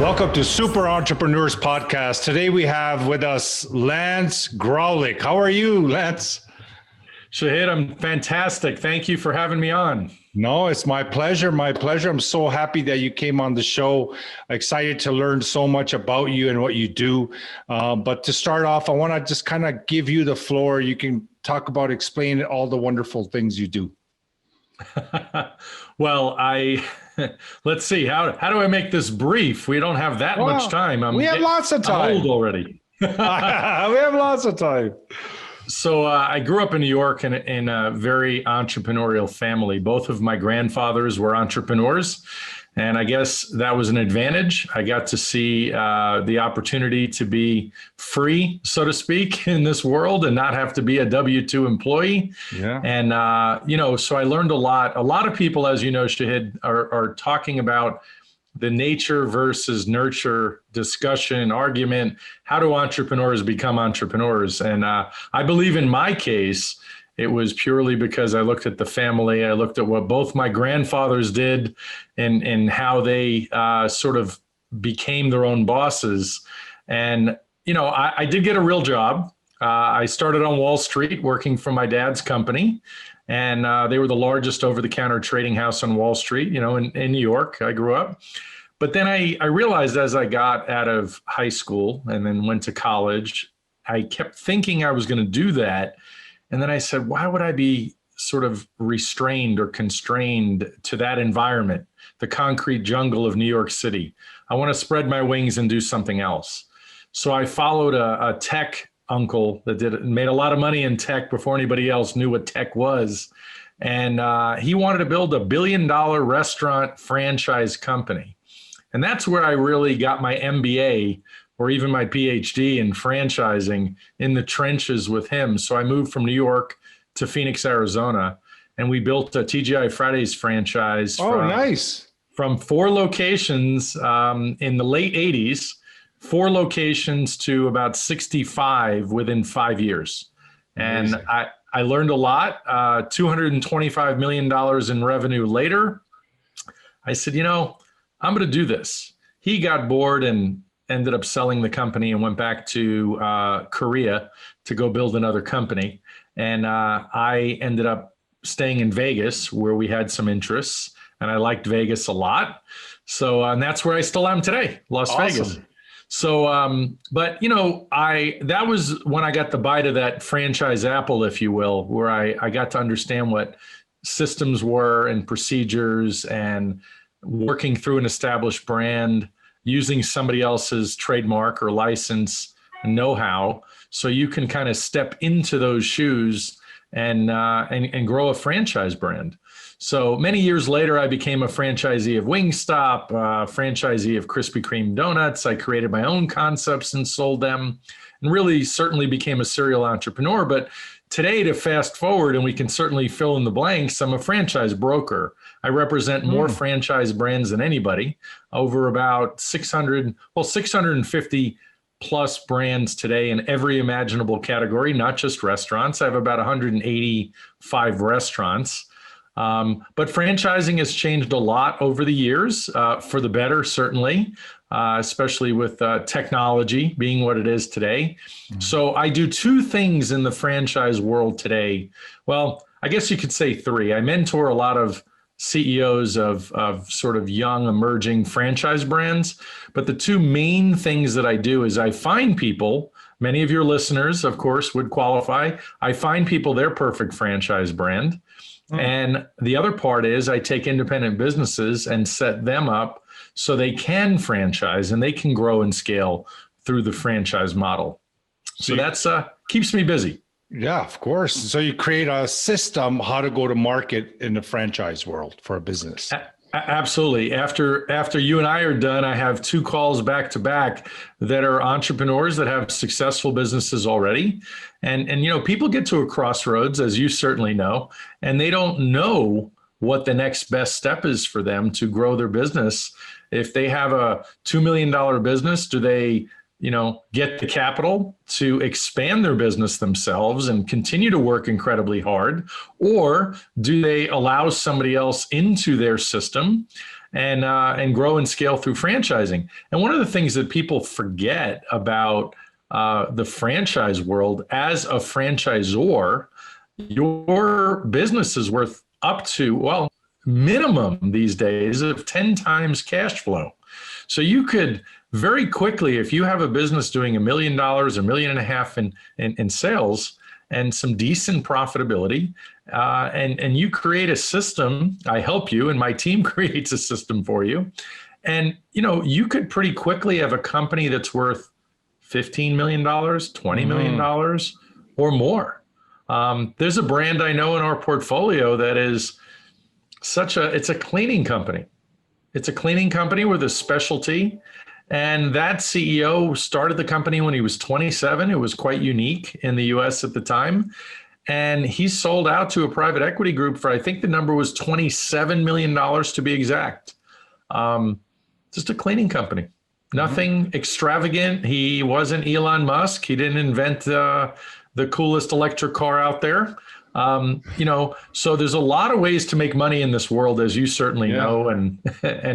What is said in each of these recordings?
Welcome to Super Entrepreneurs Podcast. Today we have with us Lance Graulich. How are you, Lance? Shahid, I'm fantastic. Thank you for having me on. No, it's my pleasure. My pleasure. I'm so happy that you came on the show. Excited to learn so much about you and what you do. But to start off, I want to just kind of give you the floor. You can talk about, explain all the wonderful things you do. Well, let's see. How do I make this brief? We don't have that much time. We have lots of time. I'm old already. We have lots of time. So I grew up in New York in a very entrepreneurial family. Both of my grandfathers were entrepreneurs, and I guess that was an advantage. I got to see the opportunity to be free, so to speak, in this world and not have to be a W-2 employee. Yeah. And, so I learned a lot. A lot of people, as you know, Shahid, are talking about the nature versus nurture discussion, argument. How do entrepreneurs become entrepreneurs? And I believe in my case, it was purely because I looked at the family. I looked at what both my grandfathers did and how they sort of became their own bosses. And, I did get a real job. I started on Wall Street working for my dad's company. And they were the largest over-the-counter trading house on Wall Street, in New York. I grew up. But then I realized as I got out of high school and then went to college, I kept thinking I was going to do that. And then I said, why would I be sort of restrained or constrained to that environment, the concrete jungle of New York City? I want to spread my wings and do something else. So I followed a tech uncle that made a lot of money in tech before anybody else knew what tech was. And he wanted to build $1 billion restaurant franchise company. And that's where I really got my MBA or even my PhD in franchising, in the trenches with him. So I moved from New York to Phoenix, Arizona, and we built a TGI Fridays franchise. Nice. From 4 locations in the late 80s, 4 locations to about 65 within 5 years. Amazing. And I learned a lot. $225 million in revenue later, I said, I'm going to do this. He got bored and ended up selling the company and went back to Korea to go build another company. And I ended up staying in Vegas where we had some interests, and I liked Vegas a lot. So, and that's where I still am today, Las Vegas. So, but that was when I got the bite of that franchise apple, if you will, where I got to understand what systems were and procedures and working through an established brand, using somebody else's trademark or license and know-how, so you can kind of step into those shoes and grow a franchise brand. So many years later, I became a franchisee of Wingstop, franchisee of Krispy Kreme Doughnuts. I created my own concepts and sold them, and really certainly became a serial entrepreneur. But today, to fast forward, and we can certainly fill in the blanks, I'm a franchise broker. I represent more franchise brands than anybody, over about 650 plus brands today in every imaginable category, not just restaurants. I have about 185 restaurants. But franchising has changed a lot over the years, for the better, certainly, especially with technology being what it is today. So I do 2 things in the franchise world today. Well, I guess you could say 3. I mentor a lot of CEOs of sort of young emerging franchise brands. But the 2 main things that I do is I find people, many of your listeners, of course, would qualify. I find people their perfect franchise brand. And the other part is I take independent businesses and set them up so they can franchise and they can grow and scale through the franchise model. So that's keeps me busy. Yeah, of course. So you create a system how to go to market in the franchise world for a business. Absolutely. After you and I are done, I have 2 calls back to back that are entrepreneurs that have successful businesses already. And people get to a crossroads, as you certainly know, and they don't know what the next best step is for them to grow their business. If they have a $2 million business, do they get the capital to expand their business themselves and continue to work incredibly hard? Or do they allow somebody else into their system and grow and scale through franchising. And one of the things that people forget about the franchise world, as a franchisor, your business is worth up to, well, minimum these days of 10 times cash flow. So you could very quickly, if you have a business doing $1 million, $1.5 million in sales and some decent profitability, and you create a system, I help you and my team creates a system for you. And, you could pretty quickly have a company that's worth $15 million, $20 million or more. There's a brand I know in our portfolio that is it's a cleaning company. It's a cleaning company with a specialty. And that CEO started the company when he was 27. It was quite unique in the US at the time. And he sold out to a private equity group for, I think the number was $27 million to be exact. Just a cleaning company. Nothing extravagant. He wasn't Elon Musk. He didn't invent the coolest electric car out there. So there's a lot of ways to make money in this world, as you certainly know, and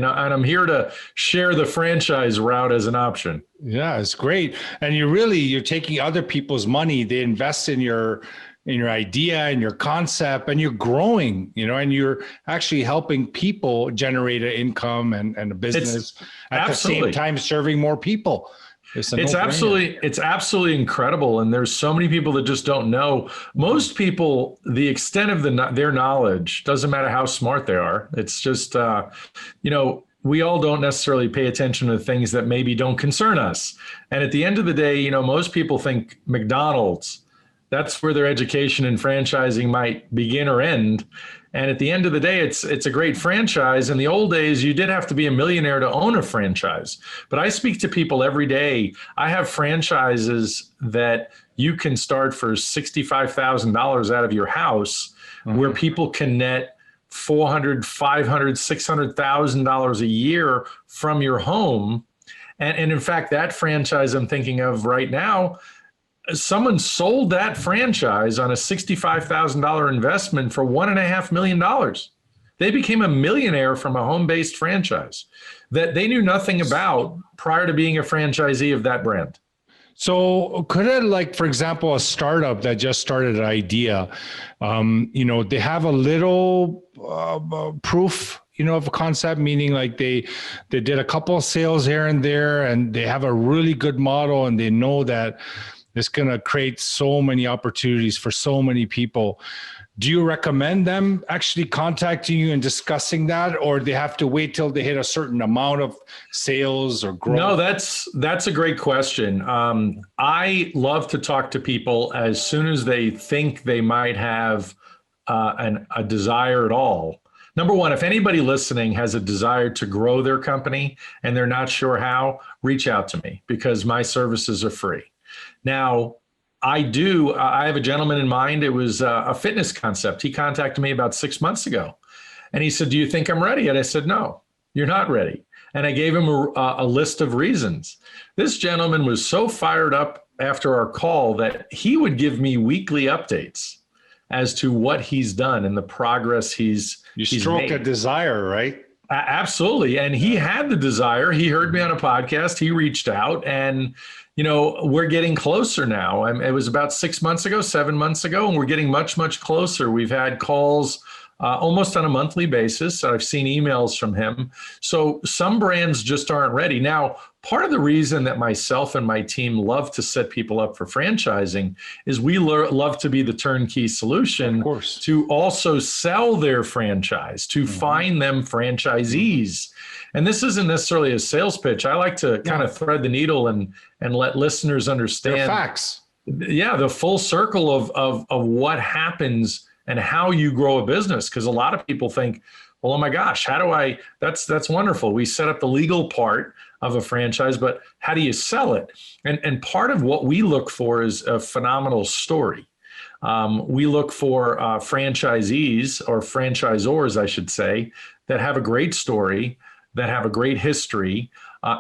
I'm here to share the franchise route as an option. Yeah, it's great. And you're taking other people's money. They invest in your idea and your concept, and you're growing, and you're actually helping people generate an income and a business at the same time serving more people. It's absolutely incredible. And there's so many people that just don't know. Most people, the extent of their knowledge, doesn't matter how smart they are. It's just, we all don't necessarily pay attention to things that maybe don't concern us. And at the end of the day, most people think McDonald's, that's where their education in franchising might begin or end. And at the end of the day, it's a great franchise. In the old days, you did have to be a millionaire to own a franchise. But I speak to people every day. I have franchises that you can start for $65,000 out of your house, where people can net $400,000, $500,000, $600,000 a year from your home. And in fact, that franchise I'm thinking of right now, someone sold that franchise on a $65,000 investment for $1.5 million. They became a millionaire from a home-based franchise that they knew nothing about prior to being a franchisee of that brand. So could it, for example, a startup that just started an idea, they have a little proof, of a concept, meaning they did a couple of sales here and there, and they have a really good model, and they know that it's going to create so many opportunities for so many people. Do you recommend them actually contacting you and discussing that, or they have to wait till they hit a certain amount of sales or growth? No, that's a great question. I love to talk to people as soon as they think they might have a desire at all. Number one, if anybody listening has a desire to grow their company and they're not sure how, reach out to me, because my services are free. Now, I have a gentleman in mind. It was a fitness concept. He contacted me about 6 months ago, and he said, "Do you think I'm ready?" And I said, "No, you're not ready." And I gave him a list of reasons. This gentleman was so fired up after our call that he would give me weekly updates as to what he's done and the progress he's stroke a desire, right? Absolutely. And he had the desire. He heard me on a podcast. He reached out, and we're getting closer now. It was about 7 months ago, and we're getting much, much closer. We've had calls almost on a monthly basis. I've seen emails from him. So some brands just aren't ready. Now, part of the reason that myself and my team love to set people up for franchising is we love to be the turnkey solution to also sell their franchise, to find them franchisees. And this isn't necessarily a sales pitch. I like to kind of thread the needle and let listeners understand the facts. Yeah, the full circle of what happens and how you grow a business. Because a lot of people think, well, oh my gosh, how do I, that's wonderful. We set up the legal part of a franchise, but how do you sell it? And part of what we look for is a phenomenal story. We look for franchisees, or franchisors, I should say, that have a great story, that have a great history,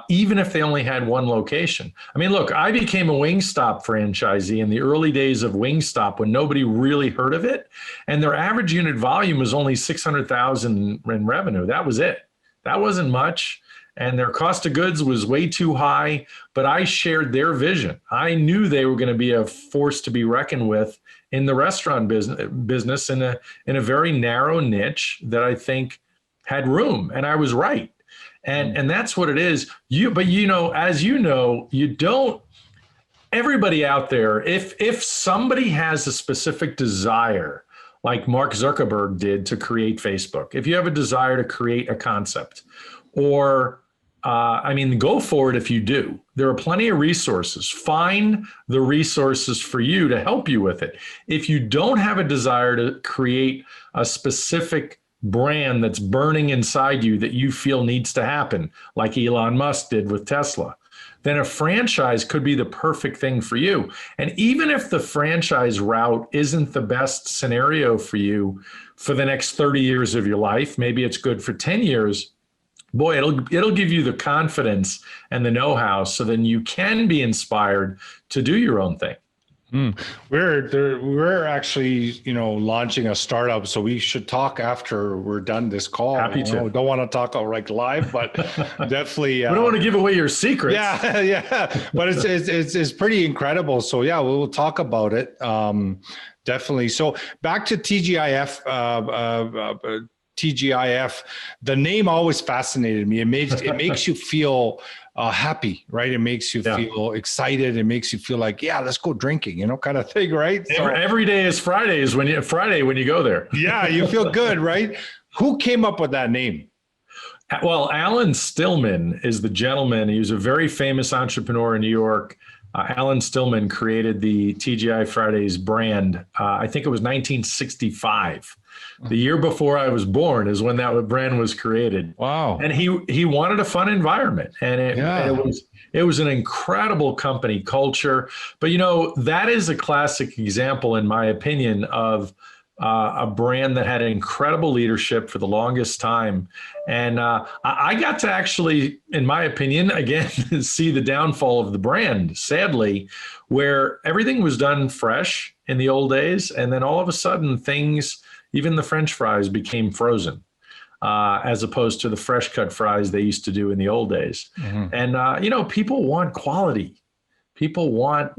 even if they only had one location. I mean, look, I became a Wingstop franchisee in the early days of Wingstop when nobody really heard of it. And their average unit volume was only $600,000 in revenue. That was it. That wasn't much. And their cost of goods was way too high, but I shared their vision. I knew they were going to be a force to be reckoned with in the restaurant business in a very narrow niche that I think had room, and I was right. And that's what it is. But as you know, you don't. Everybody out there, if somebody has a specific desire, like Mark Zuckerberg did to create Facebook, if you have a desire to create a concept, or go for it if you do. There are plenty of resources. Find the resources for you to help you with it. If you don't have a desire to create a specific brand that's burning inside you that you feel needs to happen, like Elon Musk did with Tesla, then a franchise could be the perfect thing for you. And even if the franchise route isn't the best scenario for you for the next 30 years of your life, maybe it's good for 10 years, boy, it'll give you the confidence and the know-how so then you can be inspired to do your own thing. We're actually, launching a startup, so we should talk after we're done this call. Happy to. Don't want to talk like live, but definitely. We don't want to give away your secrets. Yeah. But it's pretty incredible. So yeah, we'll talk about it. Definitely. So back to TGIF. TGIF, the name always fascinated me. It makes you feel happy, right? It makes you feel excited. It makes you feel like, yeah, let's go drinking, kind of thing, right? So, every day is Friday when you go there. Yeah, you feel good, right? Who came up with that name? Well, Alan Stillman is the gentleman. He was a very famous entrepreneur in New York. Alan Stillman created the TGI Fridays brand. I think it was 1965. The year before I was born is when that brand was created. Wow. And he wanted a fun environment. And it was an incredible company culture. But, that is a classic example, in my opinion, of a brand that had incredible leadership for the longest time. And I got to actually, in my opinion, again, see the downfall of the brand, sadly, where everything was done fresh in the old days. And then all of a sudden even the French fries became frozen, as opposed to the fresh cut fries they used to do in the old days. Mm-hmm. And, people want quality. People want,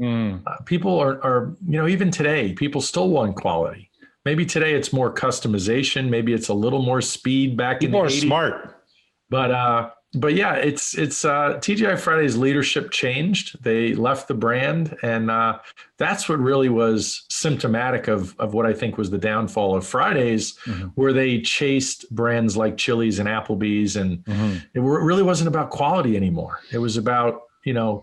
people are, even today, people still want quality. Maybe today it's more customization. Maybe it's a little more speed back in the 80s. People are smart. But yeah, it's TGI Fridays leadership changed. They left the brand, and that's what really was symptomatic of what I think was the downfall of Fridays, where they chased brands like Chili's and Applebee's, and it really wasn't about quality anymore. It was about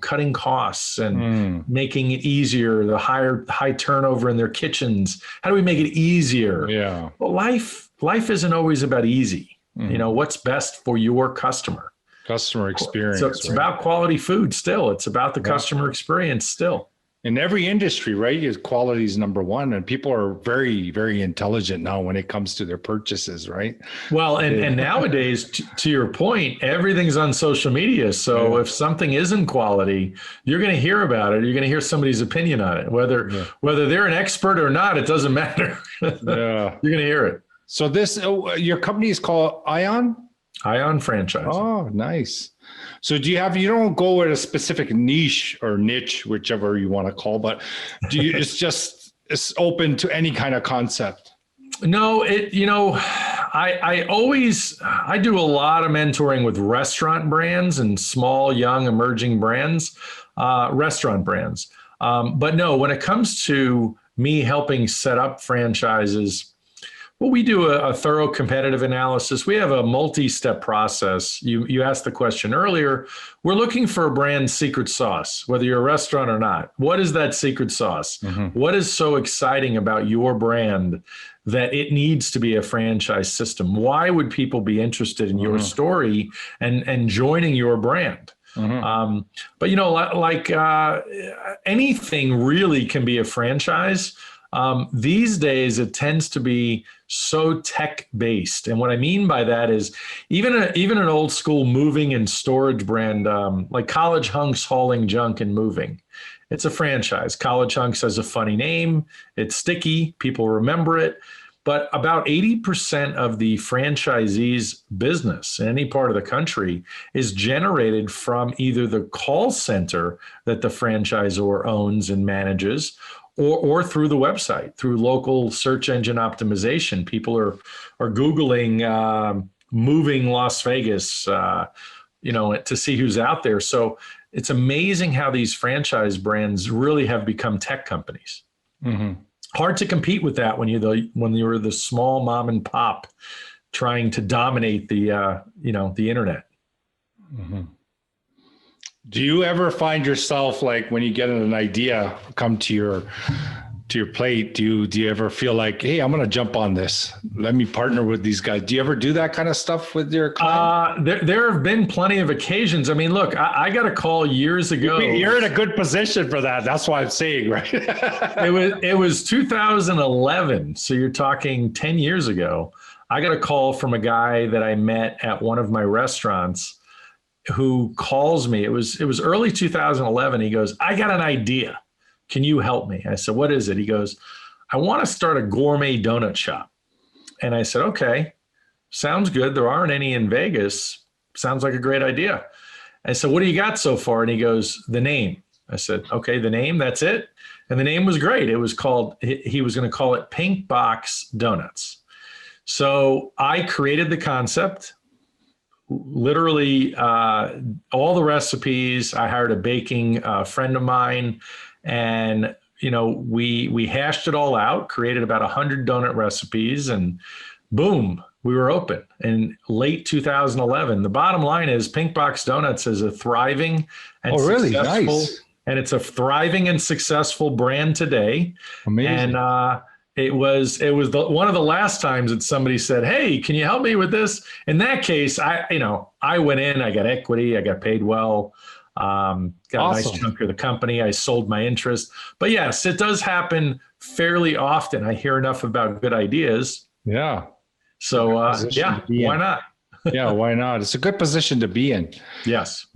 cutting costs and making it easier, the high turnover in their kitchens. How do we make it easier? Yeah. Well, life isn't always about easy. What's best for your customer experience. So it's about quality food still. It's about the customer experience still. In every industry, right? Quality is number one, and people are very, very intelligent now when it comes to their purchases, right? Well, and nowadays, to your point, everything's on social media. So if something isn't quality, you're going to hear about it. You're going to hear somebody's opinion on it, whether they're an expert or not. It doesn't matter. You're going to hear it. So your company is called Ion Franchise. Oh, nice. So you don't go with a specific niche, whichever you want to call, but it's open to any kind of concept? No, I do a lot of mentoring with restaurant brands and small, young, emerging brands, restaurant brands. But no, when it comes to me helping set up franchises, well, we do a thorough competitive analysis. We have a multi-step process. You asked the question earlier. We're looking for a brand secret sauce, whether you're a restaurant or not. What is that secret sauce? What is so exciting about your brand that it needs to be a franchise system? Why would people be interested in your story and joining your brand? But anything really can be a franchise. These days, it tends to be so tech-based. And what I mean by that is even an old school moving and storage brand, like College Hunks Hauling Junk and Moving. It's a franchise. College Hunks has a funny name. It's sticky. People remember it. But about 80% of the franchisees' business in any part of the country is generated from either the call center that the franchisor owns and manages, or through the website, through local search engine optimization. People are Googling moving Las Vegas, to see who's out there. So it's amazing how these franchise brands really have become tech companies. Mm-hmm. Hard to compete with that when you're the small mom and pop trying to dominate the internet. Mm-hmm. Do you ever find yourself, like, when you get an idea come to your plate, do you ever feel like, hey, I'm going to jump on this, let me partner with these guys? Do you ever do that kind of stuff with your clients? There have been plenty of occasions. I mean, look, I got a call years ago. You're in a good position for that. That's why I'm saying, right? It was 2011. So you're talking 10 years ago. I got a call from a guy that I met at one of my restaurants who calls me. It was early 2011. He goes, I got an idea. Can you help me? I said, what is it? He goes, I want to start a gourmet donut shop. And I said, okay, sounds good. There aren't any in Vegas. Sounds like a great idea. I said, what do you got so far? And he goes, the name. I said, okay, the name, that's it. And the name was great. It was called, he was going to call it Pink Box Donuts. So I created the concept, literally all the recipes. I hired a baking friend of mine, and we hashed it all out, created about 100 donut recipes, and boom, we were open in late 2011. The bottom line is Pink Box Donuts is a thriving and successful, nice. And it's a thriving and successful brand today. Amazing. And it was one of the last times that somebody said, hey, can you help me with this? In that case, I went in, I got equity, I got paid well. Got a nice chunk of the company. I sold my interest. But yes, it does happen fairly often. I hear enough about good ideas. Yeah. So why not? Yeah, why not? It's a good position to be in. Yes.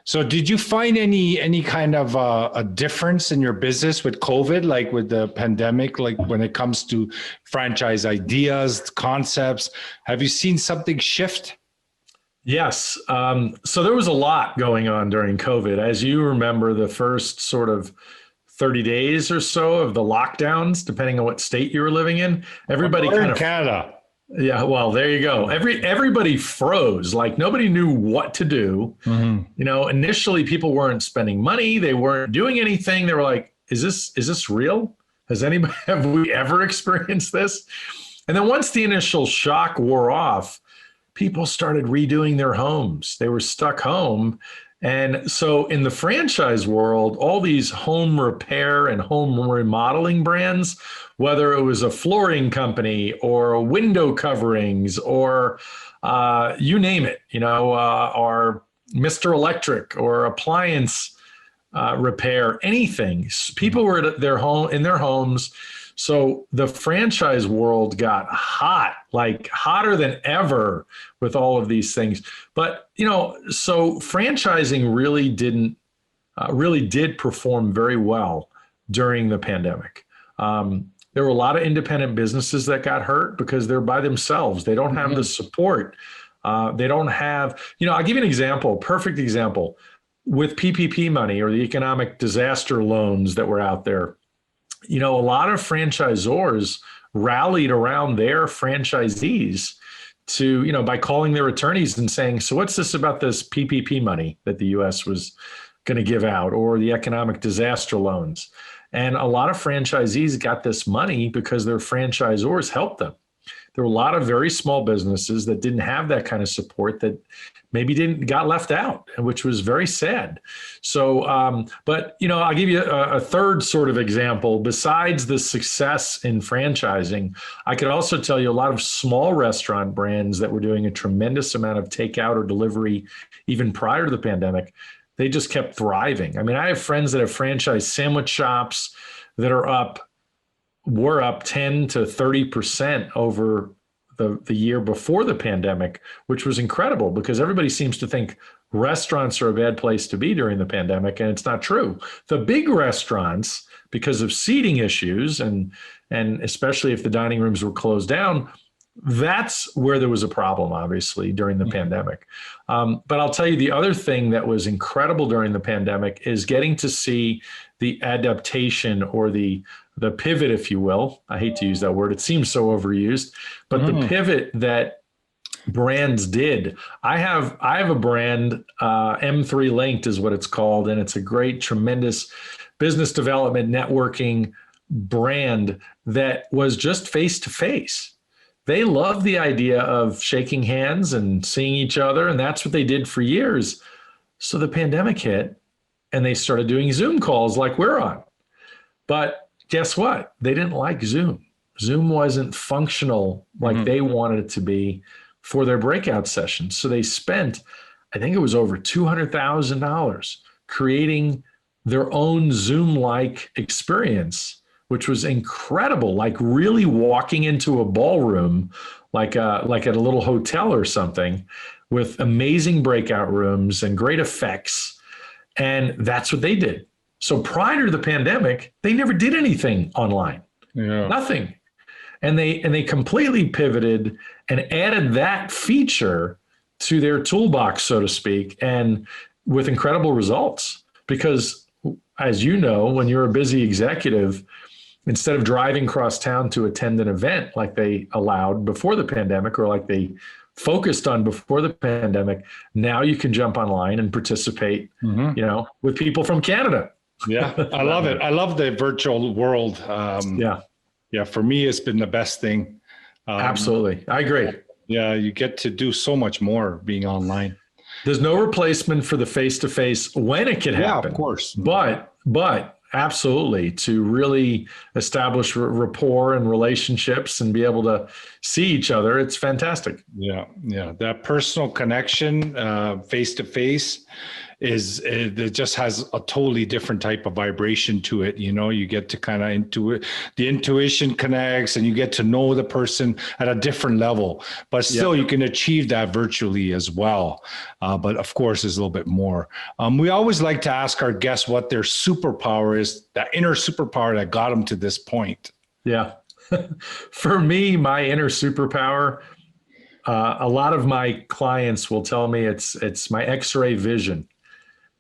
So did you find any kind of a difference in your business with COVID, like with the pandemic, like when it comes to franchise ideas, concepts? Have you seen something shift? Yes. So there was a lot going on during COVID. As you remember, the first sort of 30 days or so of the lockdowns, depending on what state you were living in, everybody kind of Canada. Yeah, well, there you go. Everybody froze. Like nobody knew what to do. Mm-hmm. Initially people weren't spending money. They weren't doing anything. They were like, is this real? Have we ever experienced this? And then once the initial shock wore off, people started redoing their homes. They were stuck home. And so in the franchise world, all these home repair and home remodeling brands, whether it was a flooring company or window coverings or you name it, or Mr. Electric or appliance repair, anything, people were at their homes. So the franchise world got hot, like hotter than ever with all of these things. But, so franchising really did perform very well during the pandemic. There were a lot of independent businesses that got hurt because they're by themselves. They don't have the support. They don't have, I'll give you an example, perfect example. With PPP money or the economic disaster loans that were out there, a lot of franchisors rallied around their franchisees to, by calling their attorneys and saying, so what's this about this PPP money that the U.S. was going to give out or the economic disaster loans? And a lot of franchisees got this money because their franchisors helped them. There were a lot of very small businesses that didn't have that kind of support that maybe got left out, which was very sad. So, but, I'll give you a third sort of example. Besides the success in franchising, I could also tell you a lot of small restaurant brands that were doing a tremendous amount of takeout or delivery even prior to the pandemic. They just kept thriving. I mean, I have friends that have franchised sandwich shops that were up 10 to 30% over the year before the pandemic, which was incredible because everybody seems to think restaurants are a bad place to be during the pandemic, and it's not true. The big restaurants, because of seating issues, and especially if the dining rooms were closed down, that's where there was a problem, obviously, during the pandemic. But I'll tell you, the other thing that was incredible during the pandemic is getting to see the adaptation, or the pivot, if you will. I hate to use that word. It seems so overused, but the pivot that brands did. I have a brand, M3 Linked is what it's called, and it's a great, tremendous business development networking brand that was just face to face. They love the idea of shaking hands and seeing each other, and that's what they did for years. So the pandemic hit, and they started doing Zoom calls like we're on. But guess what? They didn't like Zoom. Zoom wasn't functional like they wanted it to be for their breakout sessions. So they spent, I think it was over $200,000 creating their own Zoom-like experience, which was incredible, like really walking into a ballroom, like at a little hotel or something, with amazing breakout rooms and great effects. And that's what they did. So prior to the pandemic, they never did anything online, nothing. And they completely pivoted and added that feature to their toolbox, so to speak, and with incredible results. Because as you know, when you're a busy executive, instead of driving across town to attend an event like they allowed before the pandemic, or like they focused on before the pandemic, now you can jump online and participate, with people from Canada. Yeah, I love it. I love the virtual world. Yeah, for me, it's been the best thing. Absolutely. I agree. Yeah, you get to do so much more being online. There's no replacement for the face-to-face when it can happen. Yeah, of course. But absolutely, to really establish rapport and relationships and be able to see each other, it's fantastic. Yeah. That personal connection, face-to-face, it just has a totally different type of vibration to it. You get to kind of the intuition connects, and you get to know the person at a different level, but still you can achieve that virtually as well. But of course, there's a little bit more. We always like to ask our guests what their superpower is, that inner superpower that got them to this point. Yeah. For me, my inner superpower, a lot of my clients will tell me it's my X-ray vision.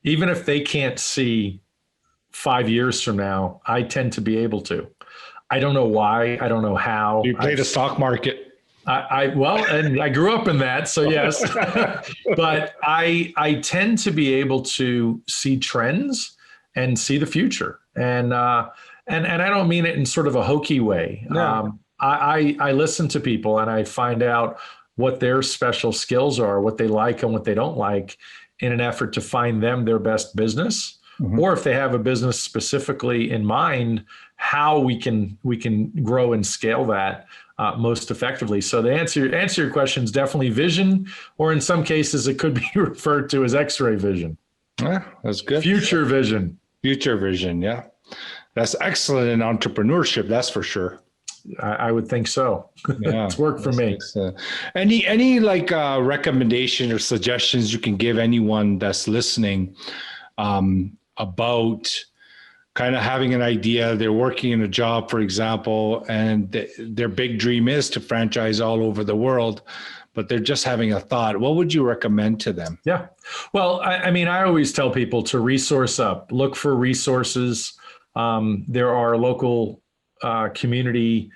Even if they can't see 5 years from now, I tend to be able to. I don't know why. I don't know how. You play the stock market. And I grew up in that, so yes. But I tend to be able to see trends and see the future. And I don't mean it in sort of a hokey way. No. I listen to people, and I find out what their special skills are, what they like and what they don't like, in an effort to find them their best business, or if they have a business specifically in mind, how we can grow and scale that most effectively. So the answer your question is definitely vision, or in some cases it could be referred to as X-ray vision. Yeah, that's good. Future vision. Future vision. Yeah, that's excellent in entrepreneurship. That's for sure. I would think so. Yeah, it's worked for me. Any recommendation or suggestions you can give anyone that's listening about kind of having an idea? They're working in a job, for example, and their big dream is to franchise all over the world, but they're just having a thought. What would you recommend to them? Yeah. Well, I always tell people to resource up, look for resources. There are local community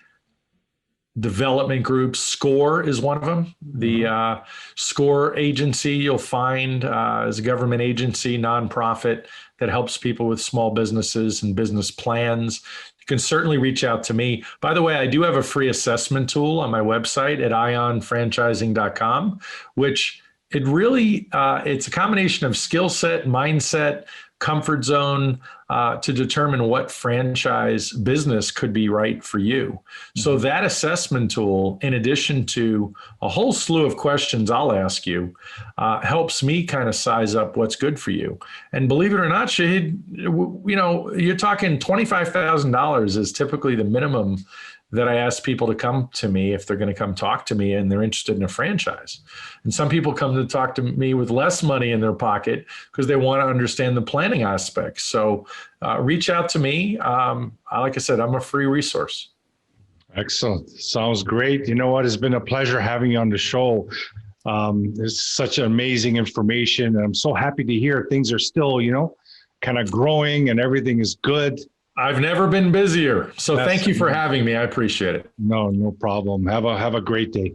development groups. SCORE is one of them. The SCORE agency you'll find is a government agency, nonprofit, that helps people with small businesses and business plans. You can certainly reach out to me. By the way, I do have a free assessment tool on my website at ionfranchising.com, which it's a combination of skill set, mindset, comfort zone, to determine what franchise business could be right for you. So that assessment tool, in addition to a whole slew of questions I'll ask you, helps me kind of size up what's good for you. And believe it or not, Shahid, you're talking $25,000 is typically the minimum that I ask people to come to me if they're going to come talk to me and they're interested in a franchise. And some people come to talk to me with less money in their pocket because they want to understand the planning aspects. So reach out to me. Like I said, I'm a free resource. Excellent. Sounds great. You know what? It's been a pleasure having you on the show. It's such amazing information. And I'm so happy to hear things are still, kind of growing and everything is good. I've never been busier. So thank you for having me. I appreciate it. No problem. Have a great day.